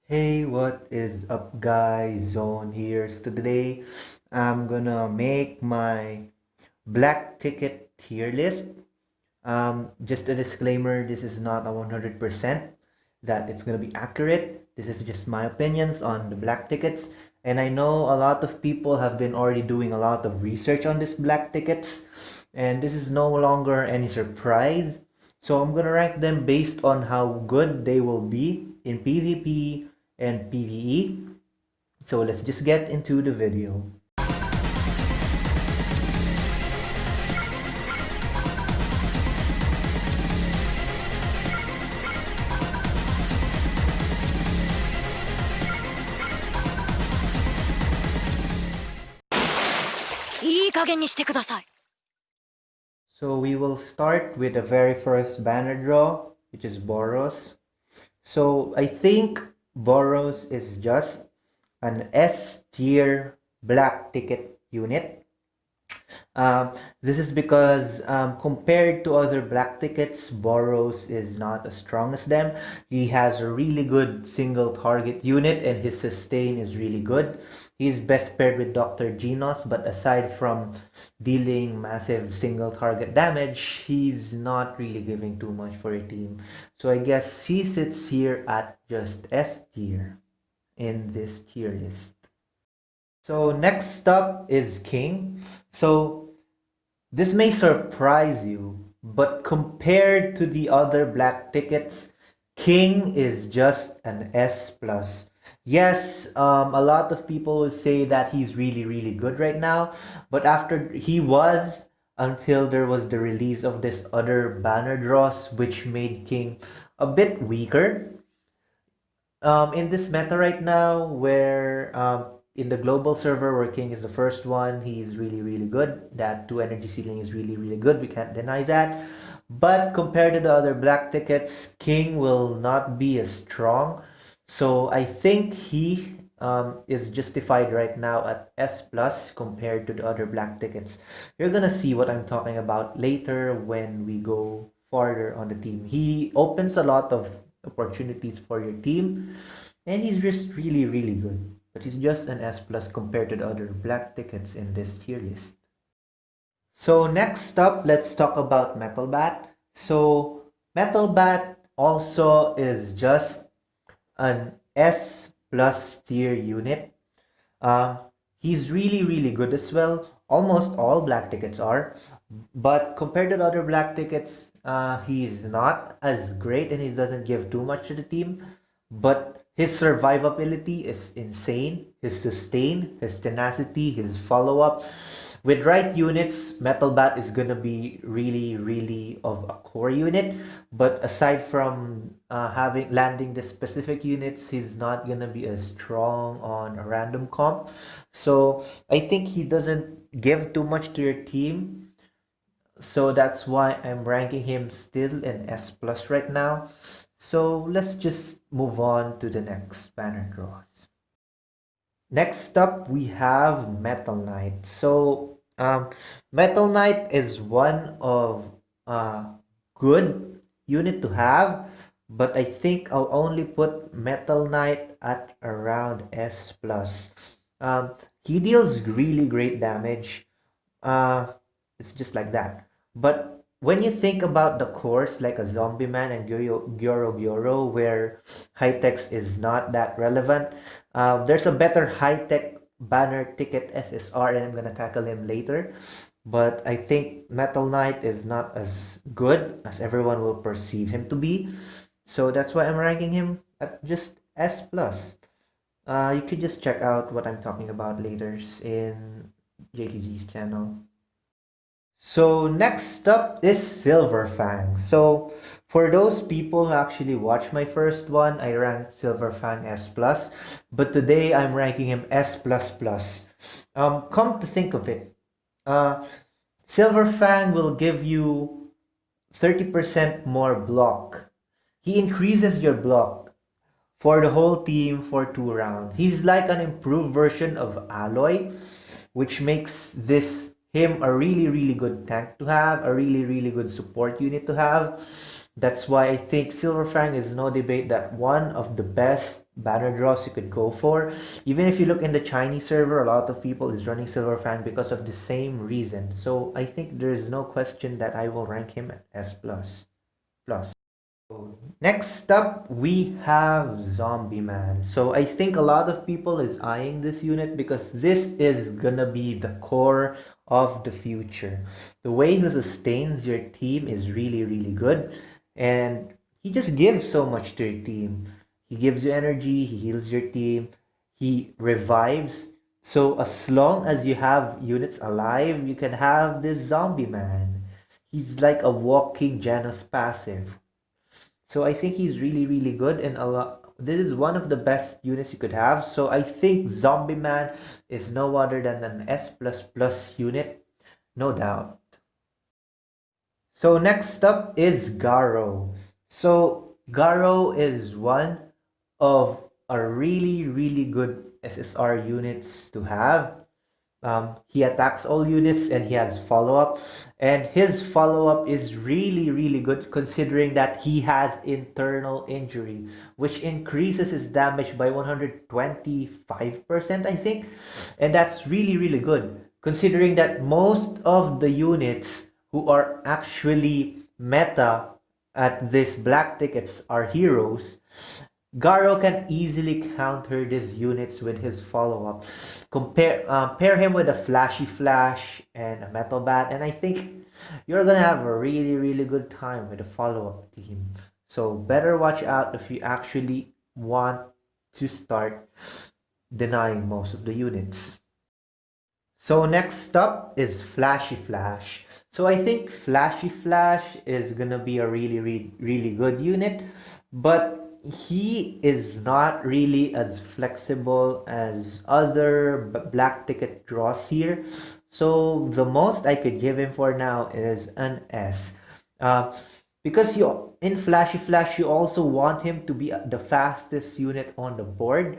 Hey, what is up, guys? Zone here. So today I'm gonna make my black ticket tier list. Just a disclaimer, this is not a 100% that it's gonna be accurate. This is just my opinions on the black tickets. And I know a lot of people have been already doing a lot of research on this black tickets. And this is no longer any surprise. So I'm gonna rank them based on how good they will be in PvP and PvE. So let's just get into the video. So we will start with the very first banner draw, which is Boros. So I think Boros is just an S tier black ticket unit. This is because compared to other black tickets, Boros is not as strong as them. He has a really good single target unit and his sustain is really good. He's best paired with Dr. Genos, but aside from dealing massive single target damage, he's not really giving too much for a team. So I guess he sits here at just S tier in this tier list. So next up is King. So this may surprise you, but compared to the other black tickets, King is just an S plus. Yes, a lot of people will say that he's really good right now, but after he was until there was the release of this other banner draws, which made King a bit weaker. In this meta right now, where in the global server where King is the first one, he's really good. That 2 energy ceiling is really good. We can't deny that. But compared to the other black tickets, King will not be as strong. So I think he is justified right now at S plus compared to the other black tickets. You're gonna see what I'm talking about later when we go farther on the team. He opens a lot of opportunities for your team, and he's just really good. But he's just an S plus compared to the other black tickets in this tier list. So next up, let's talk about Metal Bat. So Metal Bat also is just an S plus tier unit. He's really good as well. Almost all black tickets are, but compared to the other black tickets, he's not as great and he doesn't give too much to the team. But his survivability is insane. His sustain, his tenacity, his follow-up. With right units, Metal Bat is gonna be really of a core unit. But aside from having landing the specific units, he's not gonna be as strong on a random comp. So I think he doesn't give too much to your team. So that's why I'm ranking him still in S plus right now. So let's just move on to the next banner draws. Next up, we have Metal Knight. So, Metal Knight is one of good unit to have, but I think I'll only put Metal Knight at around S plus. He deals really great damage. It's just like that. But when you think about the cores like a Zombie Man and Giorgioro, where high-techs is not that relevant, there's a better high-tech banner ticket SSR, and I'm gonna tackle him later. But I think Metal Knight is not as good as everyone will perceive him to be. So that's why I'm ranking him at just S plus. You could just check out what I'm talking about later in JTG's channel. So next up is Silver Fang. So for those people who actually watched my first one, I ranked Silver Fang S plus, but today I'm ranking him S plus plus. Come to think of it, Silver Fang will give you 30% more block. He increases your block for the whole team for 2 rounds. He's like an improved version of Alloy, which makes him a really good tank to have, a really good support unit to have. That's why I think Silver Fang is no debate that one of the best banner draws you could go for. Even if you look in the Chinese server, a lot of people is running Silver Fang because of the same reason. So I think there is no question that I will rank him at S plus. Next up, we have Zombie Man. So I think a lot of people is eyeing this unit because this is gonna be the core of the future. The way he sustains your team is really, really good. And he just gives so much to your team. He gives you energy, he heals your team, he revives. So as long as you have units alive, you can have this Zombie Man. He's like a walking Janus passive. So I think he's really, really good, and a lot. This is one of the best units you could have. So I think Zombie Man is no other than an S plus plus unit, no doubt. So next up is Garo. So Garo is one of a really, really good SSR units to have. He attacks all units and he has follow-up, and his follow-up is really, really good considering that he has internal injury, which increases his damage by 125%, I think. And that's really, really good considering that most of the units who are actually meta at this black tickets are heroes. Garo can easily counter these units with his follow-up. Pair him with a flashy flash and a metal bat, and I think you're gonna have a really, really good time with the follow-up team. So better watch out if you actually want to start denying most of the units. So next up is Flashy Flash. So I think Flashy Flash is gonna be a really, really, really good unit, but he is not really as flexible as other black ticket draws here. So the most I could give him for now is an S. Because you in Flashy Flash, you also want him to be the fastest unit on the board,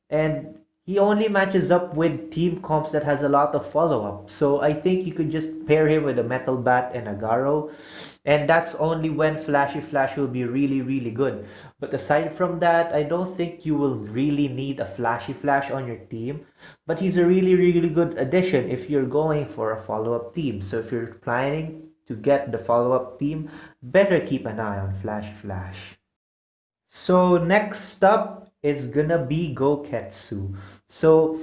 and he only matches up with team comps that has a lot of follow-up. So I think you could just pair him with a Metal Bat and a Garo, and that's only when Flashy Flash will be really, really good. But aside from that, I don't think you will really need a Flashy Flash on your team. But he's a really, really good addition if you're going for a follow-up team. So if you're planning to get the follow-up team, better keep an eye on Flashy Flash. So next up is gonna be Goketsu. So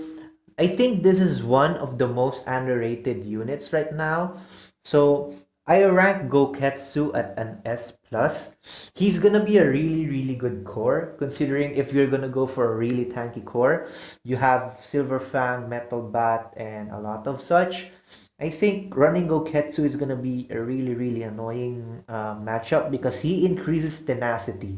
I think this is one of the most underrated units right now. So I rank Goketsu at an S plus. He's gonna be a really, really good core, considering if you're gonna go for a really tanky core, you have Silver Fang, Metal Bat, and a lot of such. I think running Goketsu is gonna be a really, really annoying matchup because he increases tenacity,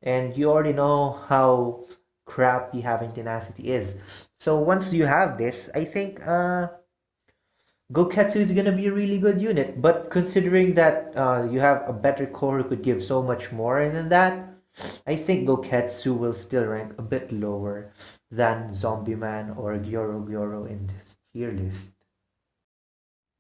and you already know how crappy having tenacity is. So once you have this, I think Goketsu is gonna be a really good unit. But considering that you have a better core who could give so much more than that, I think Goketsu will still rank a bit lower than Zombie Man or Giorgioro in this tier list.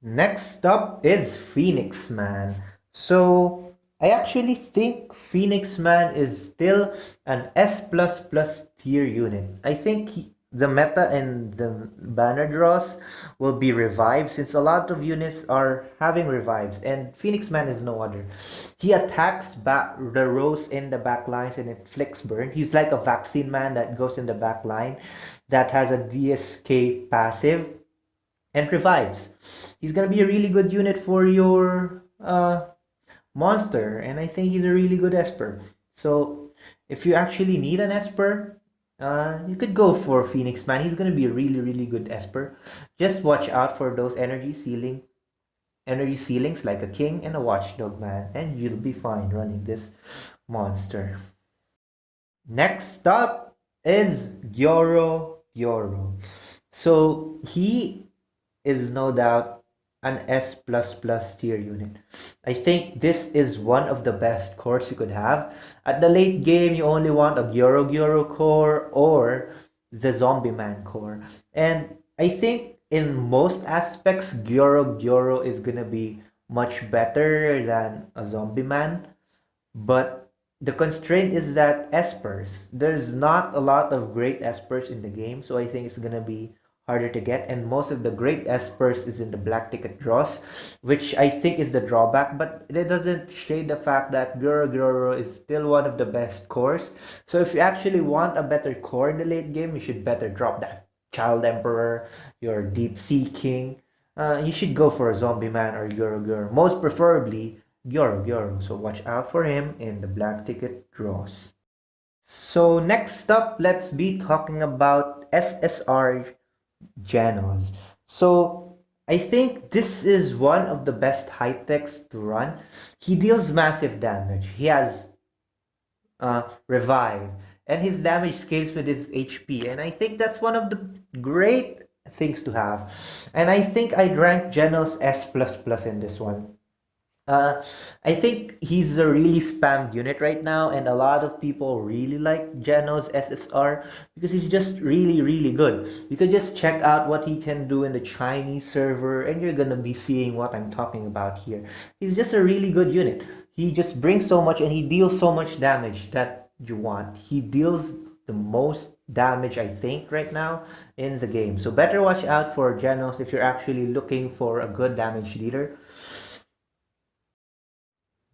Next up is Phoenix Man. So I actually think Phoenix Man is still an S plus plus tier unit. I think the meta and the banner draws will be revived since a lot of units are having revives, and Phoenix Man is no other. He attacks back the rows in the back lines and inflicts burn. He's like a vaccine man that goes in the back line that has a DSK passive and revives. He's gonna be a really good unit for your monster, and I think he's a really good Esper. So if you actually need an Esper, you could go for Phoenix Man. He's gonna be a really, really good Esper. Just watch out for those energy ceilings like a king and a watchdog man, and you'll be fine running this monster. Next up is Giorgioro. So he is no doubt an S plus plus tier unit. I think this is one of the best cores you could have. At the late game, you only want a Giorgioro core or the Zombie Man core. And I think in most aspects, Giorgioro is gonna be much better than a Zombie Man. But the constraint is that espers. There's not a lot of great espers in the game, so I think it's gonna be harder to get. And most of the great espers is in the black ticket draws, which I think is the drawback. But it doesn't shade the fact that Giorgioro is still one of the best cores. So if you actually want a better core in the late game, you should better drop that Child Emperor, your Deep Sea King. You should go for a Zombie Man or Giorgioro. Most preferably Giorgioro. So watch out for him in the black ticket draws. So next up, let's be talking about SSR Generals. So I think this is one of the best high techs to run. He deals massive damage. He has revive, and his damage scales with his HP. And I think that's one of the great things to have. And I think I'd rank Genos S++ in this one. I think he's a really spammed unit right now, and a lot of people really like Geno's SSR because he's just really, really good. You could just check out what he can do in the Chinese server, and you're gonna be seeing what I'm talking about here. He's just a really good unit. He just brings so much, and he deals so much damage that you want. He deals the most damage, I think, right now in the game. So better watch out for Genos if you're actually looking for a good damage dealer.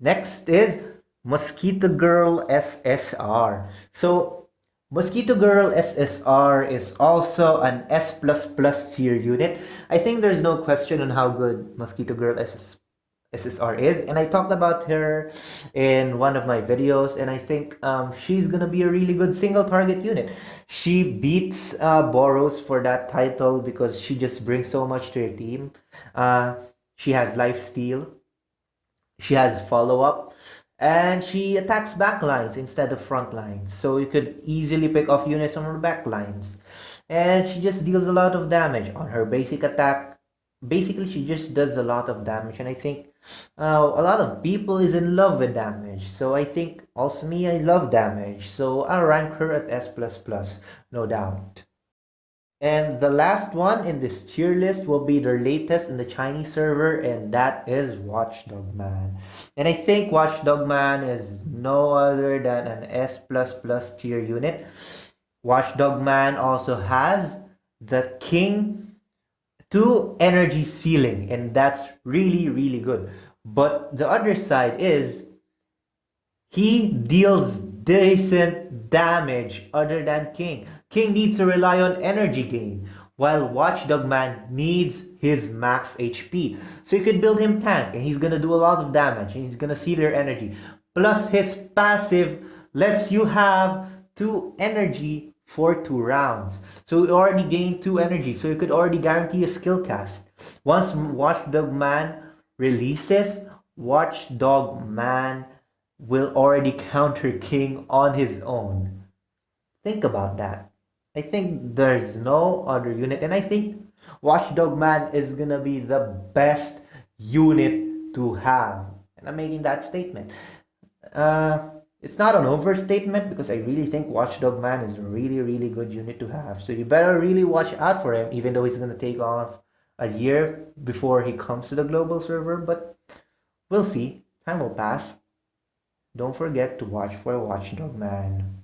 Next is Mosquito Girl SSR. So Mosquito Girl SSR is also an S++ tier unit. I think there's no question on how good Mosquito Girl SSR is, and I talked about her in one of my videos, and I think she's gonna be a really good single target unit. She beats Boros for that title because she just brings so much to your team. She has lifesteal, she has follow-up, and she attacks backlines instead of front lines. So you could easily pick off units on her backlines. And she just deals a lot of damage on her basic attack. Basically, she just does a lot of damage, and I think a lot of people is in love with damage. So I think also me, I love damage. So I'll rank her at S++, no doubt. And the last one in this tier list will be their latest in the Chinese server, and that is Watchdog Man. And I think Watchdog Man is no other than an S++ tier unit. Watchdog Man also has the King 2 energy ceiling, and that's really, really good. But the other side is he deals decent damage other than King. King needs to rely on energy gain, while Watchdog Man needs his max HP. So you could build him tank, and he's gonna do a lot of damage, and he's gonna see their energy. Plus his passive lets you have 2 energy for 2 rounds. So you already gained 2 energy, so you could already guarantee a skill cast. Once Watchdog Man releases, Watchdog Man will already counter King on his own. Think about that. I think there's no other unit, and I think Watchdog Man is gonna be the best unit to have. And I'm making that statement. It's not an overstatement because I really think Watchdog Man is a really, really good unit to have. So you better really watch out for him, even though he's gonna take off a year before he comes to the global server. But we'll see. Time will pass. Don't forget to watch for Watchdog Man.